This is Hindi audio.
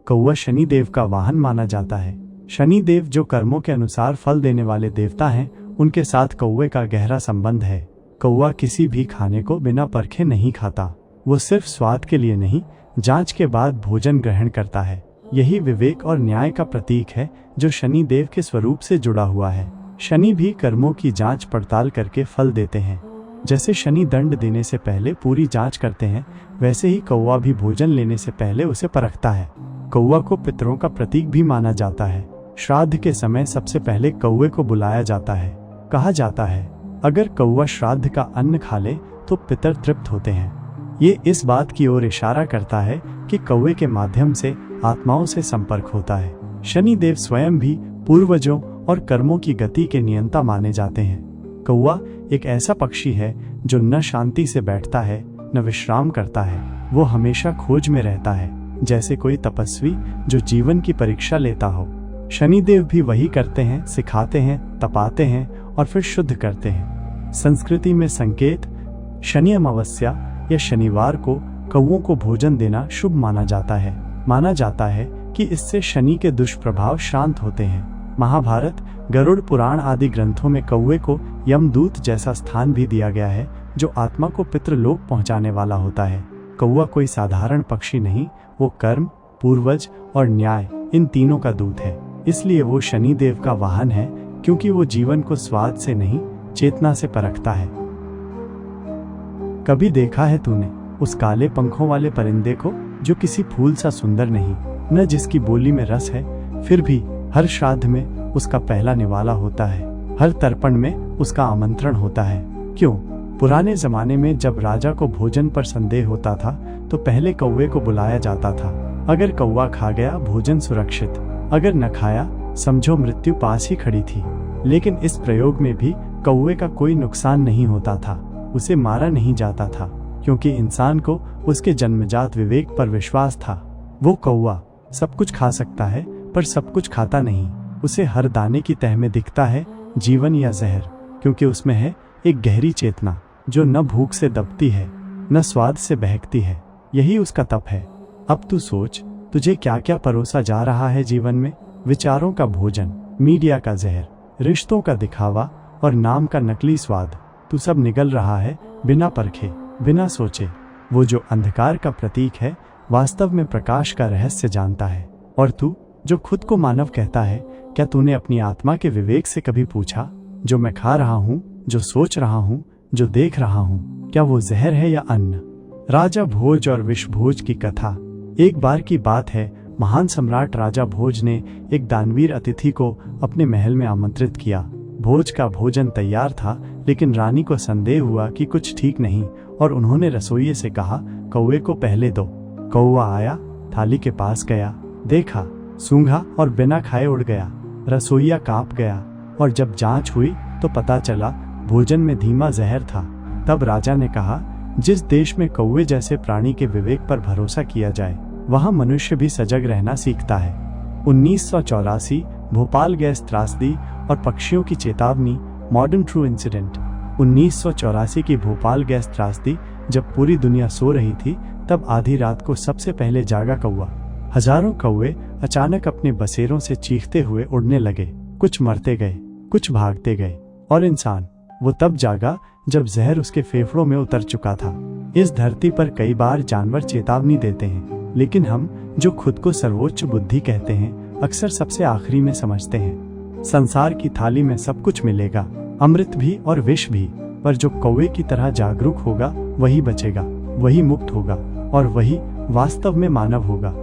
कौवा शनिदेव का वाहन माना जाता है। शनिदेव जो कर्मों के अनुसार फल देने वाले देवता हैं, उनके साथ कौवे का गहरा संबंध है। कौवा किसी भी खाने को बिना परखे नहीं खाता। वो सिर्फ स्वाद के लिए नहीं, जांच के बाद भोजन ग्रहण करता है। यही विवेक और न्याय का प्रतीक है जो शनिदेव के स्वरूप से जुड़ा हुआ है। शनि भी कर्मों की जांच पड़ताल करके फल देते हैं। जैसे शनि दंड देने से पहले पूरी जांच करते हैं, वैसे ही कौवा भी भोजन लेने से पहले उसे परखता है। कौवा को पितरों का प्रतीक भी माना जाता है। श्राद्ध के समय सबसे पहले कौवे को बुलाया जाता है। कहा जाता है, अगर कौवा श्राद्ध का अन्न खा ले तो पितर तृप्त होते हैं। ये इस बात की ओर इशारा करता है कि कौवे के माध्यम से आत्माओं से संपर्क होता है। शनिदेव स्वयं भी पूर्वजों और कर्मों की गति के नियंता माने जाते हैं। कौवा एक ऐसा पक्षी है जो न शांति से बैठता है न विश्राम करता है। वो हमेशा खोज में रहता है, जैसे कोई तपस्वी जो जीवन की परीक्षा लेता हो। शनिदेव भी वही करते हैं, सिखाते हैं, तपाते हैं और फिर शुद्ध करते हैं। संस्कृति में संकेत शनि अमावस्या या शनिवार को कौवों को भोजन देना शुभ माना जाता है। माना जाता है कि इससे शनि के दुष्प्रभाव शांत होते हैं। महाभारत, गरुड़ पुराण आदि ग्रंथों में कौवे को यमदूत जैसा स्थान भी दिया गया है, जो आत्मा को पितृलोक पहुंचाने वाला होता है। कौवा कोई साधारण पक्षी नहीं, वो कर्म, पूर्वज और न्याय, इन तीनों का दूत है। इसलिए वो शनिदेव का वाहन है, क्योंकि वो जीवन को स्वाद से नहीं, चेतना से परखता है। कभी देखा है तूने उस काले पंखों वाले परिंदे को, जो किसी फूल सा सुंदर नहीं, न जिसकी बोली में रस है, फिर भी हर श्राद्ध में उसका पहला निवाला होता है, हर तर्पण में उसका आमंत्रण होता है। क्यों? पुराने जमाने में जब राजा को भोजन पर संदेह होता था तो पहले कौवे को बुलाया जाता था। अगर कौवा खा गया, भोजन सुरक्षित, अगर न खाया, समझो मृत्यु पास ही खड़ी थी। लेकिन इस प्रयोग में भी कौवे का कोई नुकसान नहीं होता था। उसे मारा नहीं जाता था, क्योंकि इंसान को उसके जन्मजात विवेक पर विश्वास था। वो कौवा सब कुछ खा सकता है, पर सब कुछ खाता नहीं। उसे हर दाने की तह में दिखता है जीवन या जहर, क्योंकि उसमें है एक गहरी चेतना जो न भूख से दबती है न स्वाद से बहकती है। यही उसका तप है। अब तू सोच, तुझे क्या क्या परोसा जा रहा है जीवन में। विचारों का भोजन, मीडिया का जहर, रिश्तों का दिखावा और नाम का नकली स्वाद, तू सब निगल रहा है बिना परखे, बिना सोचे। वो जो अंधकार का प्रतीक है, वास्तव में प्रकाश का रहस्य जानता है। और तू जो खुद को मानव कहता है, क्या तूने अपनी आत्मा के विवेक से कभी पूछा, जो मैं खा रहा हूँ, जो सोच रहा हूँ, जो देख रहा हूँ, क्या वो जहर है या अन्न? राजा भोज और विषभोज की कथा। एक बार की बात है, महान सम्राट राजा भोज ने एक दानवीर अतिथि को अपने महल में आमंत्रित किया। भोज का भोजन तैयार था, लेकिन रानी को संदेह हुआ कि कुछ ठीक नहीं, और उन्होंने रसोइये से कहा, कौवे को पहले दो। कौवा आया, थाली के पास गया, देखा, सूंघा और बिना खाए उड़ गया। रसोइया कांप गया, और जब जांच हुई तो पता चला भोजन में धीमा जहर था। तब राजा ने कहा, जिस देश में कौवे जैसे प्राणी के विवेक पर भरोसा किया जाए, वहां मनुष्य भी सजग रहना सीखता है। 1984 भोपाल गैस त्रासदी और पक्षियों की चेतावनी, मॉडर्न ट्रू इंसिडेंट। 1984 की भोपाल गैस त्रासदी, जब पूरी दुनिया सो रही थी, तब आधी रात को सबसे पहले जागा कौवा। हजारों कौवे अचानक अपने बसेरों से चीखते हुए उड़ने लगे। कुछ मरते गए, कुछ भागते गए, और इंसान, वो तब जागा जब जहर उसके फेफड़ों में उतर चुका था। इस धरती पर कई बार जानवर चेतावनी देते हैं, लेकिन हम जो खुद को सर्वोच्च बुद्धि कहते हैं, अक्सर सबसे आखिरी में समझते हैं। संसार की थाली में सब कुछ मिलेगा, अमृत भी और विष भी, पर जो कौवे की तरह जागरूक होगा वही बचेगा, वही मुक्त होगा, और वही वास्तव में मानव होगा।